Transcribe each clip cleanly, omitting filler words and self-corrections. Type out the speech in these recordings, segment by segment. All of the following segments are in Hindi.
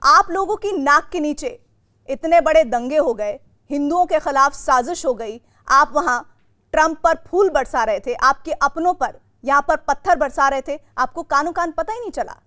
आप लोगों की नाक के नीचे इतने बड़े दंगे हो गए, हिंदुओं के खिलाफ साजिश हो गई, आप वहां ट्रंप पर फूल बरसा रहे थे, आपके अपनों पर यहां पर पत्थर बरसा रहे थे, आपको कानो कान पता ही नहीं चला।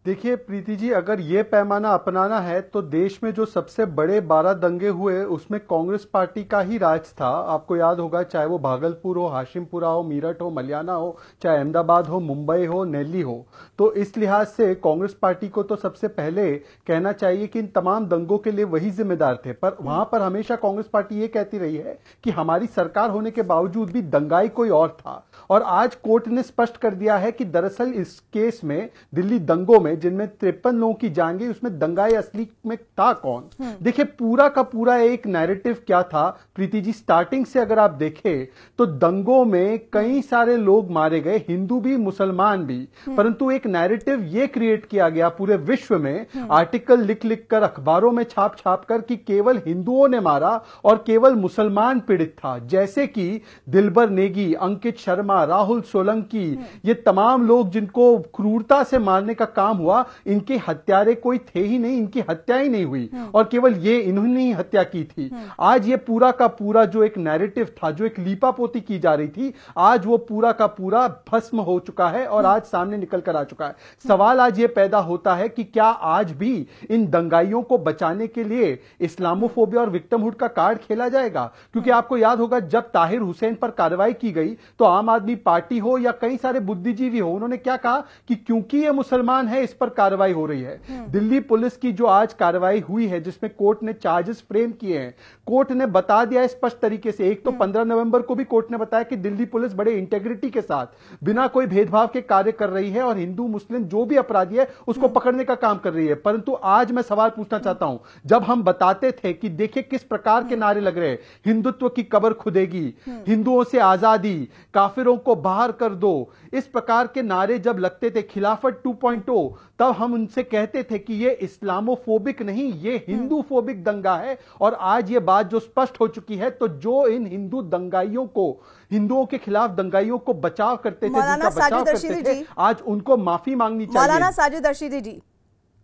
देखिए प्रीति जी, अगर ये पैमाना अपनाना है तो देश में जो सबसे बड़े 12 दंगे हुए उसमें कांग्रेस पार्टी का ही राज था। आपको याद होगा, चाहे वो भागलपुर हो, हाशिमपुरा हो, मीरठ हो, मलियाना हो, चाहे अहमदाबाद हो, मुंबई हो, दिल्ली हो। तो इस लिहाज से कांग्रेस पार्टी को तो सबसे पहले कहना चाहिए कि इन तमाम दंगों के लिए वही जिम्मेदार थे। पर वहां पर हमेशा कांग्रेस पार्टी ये कहती रही है कि हमारी सरकार होने के बावजूद भी दंगाई कोई और था। और आज कोर्ट ने स्पष्ट कर दिया है कि दरअसल इस केस में, दिल्ली दंगों में जिनमें 53 लोगों की जान गई, उसमें दंगाई असली में था कौन। देखिए पूरा का पूरा एक नैरेटिव क्या था प्रीति जी, स्टार्टिंग से अगर आप देखें तो दंगों में कई सारे लोग मारे गए, हिंदू भी मुसलमान भी, परंतु एक नैरेटिव ये क्रिएट किया गया पूरे विश्व में, आर्टिकल लिख लिख कर, अखबारों में छाप छाप कर, कि केवल हिंदुओं ने मारा और केवल मुसलमान पीड़ित था। जैसे कि दिलबर नेगी, अंकित शर्मा, राहुल सोलंकी, ये तमाम लोग जिनको क्रूरता से मारने का काम हुआ, इनके हत्यारे कोई थे ही नहीं, इनकी हत्या ही नहीं हुई और केवल ये इन्होंने ही हत्या की थी। आज ये पूरा का पूरा जो एक नैरेटिव था, जो एक लीपापोती की जा रही थी, आज वो पूरा का पूरा भस्म हो चुका है और आज सामने निकल कर आ चुका है। सवाल आज ये पैदा होता है कि क्या आज भी इन दंगाइयों को बचाने के लिए इस्लामोफोबिया और विक्टिमहुड का कार्ड खेला जाएगा? क्योंकि आपको याद होगा, जब ताहिर हुसैन पर कार्रवाई की गई तो आम आदमी पार्टी हो या कई सारे बुद्धिजीवी हो, उन्होंने क्या कहा कि क्योंकि ये मुसलमान है इस पर कार्रवाई हो रही है। दिल्ली पुलिस की जो आज कार्रवाई हुई है, जिसमें कोर्ट ने चार्जेस फ्रेम किए हैं, कोर्ट ने बता दिया स्पष्ट तरीके से। एक तो 15 नवंबर को भी कोर्ट ने बताया कि दिल्ली पुलिस बड़े इंटेग्रिटी के साथ बिना कोई भेदभाव के कार्य कर रही है और हिंदू मुस्लिम जो भी अपराधी है उसको पकड़ने का काम कर रही है। परंतु आज मैं सवाल पूछना चाहता हूं, जब हम बताते थे कि देखिए किस प्रकार के नारे लग रहे हैं, हिंदुत्व की कब्र खुदेगी, हिंदुओं से आजादी, काफिरों को बाहर कर दो, इस प्रकार के नारे जब लगते थे, खिलाफत 2.0, तब हम उनसे कहते थे कि ये इस्लामोफोबिक नहीं, ये हिंदू फोबिक दंगा है। और आज ये बात जो स्पष्ट हो चुकी है, तो जो इन हिंदू दंगाइयों को, हिंदुओं के खिलाफ दंगाइयों को बचाव करते थे, जिनका बचाव करते थे, आज उनको माफी मांगनी चाहिए। मौलाना साजिद रशीदी जी,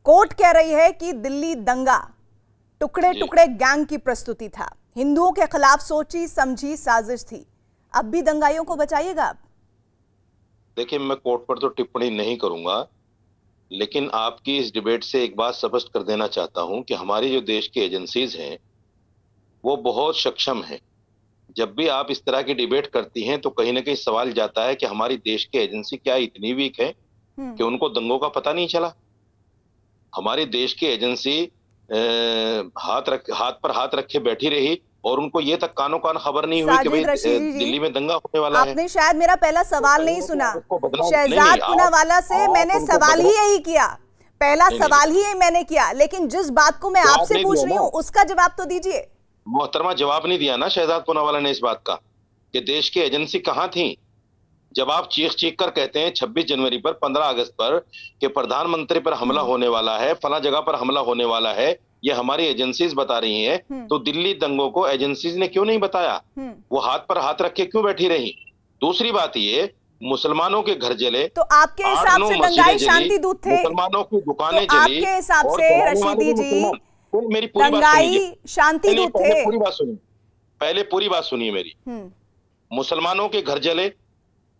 कोर्ट कह रही है कि दिल्ली दंगा टुकड़े टुकड़े गैंग की प्रस्तुति था, हिंदुओं के खिलाफ सोची समझी साजिश थी। अब भी दंगाइयों को बचाइएगा आप? देखिए, मैं कोर्ट पर तो टिप्पणी नहीं करूंगा, लेकिन आपकी इस डिबेट से एक बात स्पष्ट कर देना चाहता हूं कि हमारी जो देश की एजेंसीज हैं वो बहुत सक्षम हैं। जब भी आप इस तरह की डिबेट करती हैं तो कहीं ना कहीं सवाल जाता है कि हमारी देश की एजेंसी क्या इतनी वीक है कि उनको दंगों का पता नहीं चला। हमारी देश की एजेंसी हाथ पर हाथ रखे बैठी रही और उनको ये तक कानो कान खबर नहीं हुई कि भाई दिल्ली में दंगा होने वाला है। आपने शायद मेरा पहला सवाल नहीं सुना। शहजाद पूनावाला से मैंने सवाल ही यही किया, पहला सवाल ही मैंने किया, लेकिन जिस बात को मैं आपसे पूछ रही हूँ उसका जवाब तो दीजिए। मोहतरमा, जवाब नहीं दिया ना शहजाद पूनावाला ने इस बात का कि देश की एजेंसी कहाँ थी। जब आप चीख चीख कर कहते हैं 26 जनवरी पर, 15 अगस्त पर कि प्रधानमंत्री पर हमला होने वाला है, फला जगह पर हमला होने वाला है, ये हमारी एजेंसीज बता रही हैं, तो दिल्ली दंगों को एजेंसीज ने क्यों नहीं बताया? वो हाथ पर हाथ रख के क्यों बैठी रही? दूसरी बात ये, मुसलमानों के घर जले, तो आपके हिसाब से दंगाई शांति दूत थे? मुसलमानों की दुकानें जली, आपके हिसाब से रशीदी जी मेरी पूरी बात सुनिए, शांति दूत थे? पूरी बात सुनिए, पहले पूरी बात सुनिए मेरी। मुसलमानों के घर जले,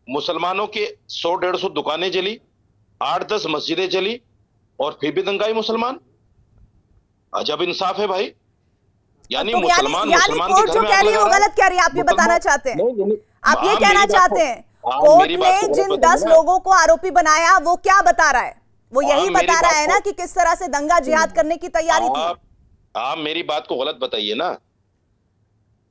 मुसलमानों के 100-150 दुकानें जली, 8-10 मस्जिदें जली और फिर भी दंगाई मुसलमान। अजब इंसाफ है भाई। यानी मुसलमान कोर्ट जो कह रही है वो गलत कह रही है, आप ये बताना चाहते हैं? आप ये कहना चाहते हैं कोर्ट ने जिन 10 लोगों को आरोपी बनाया वो क्या बता रहा है? वो यही बता रहा है ना कि किस तरह से दंगा जिहाद करने की तैयारी थी। आप मेरी बात को गलत बताइए ना।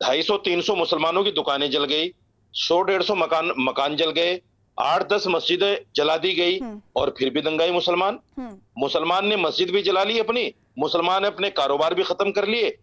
250-300 मुसलमानों की दुकानें जल गई, 100-150 मकान जल गए, 8-10 मस्जिदें जला दी गई और फिर भी दंगाई मुसलमान। मुसलमान ने मस्जिद भी जला ली अपनी, मुसलमान ने अपने कारोबार भी खत्म कर लिए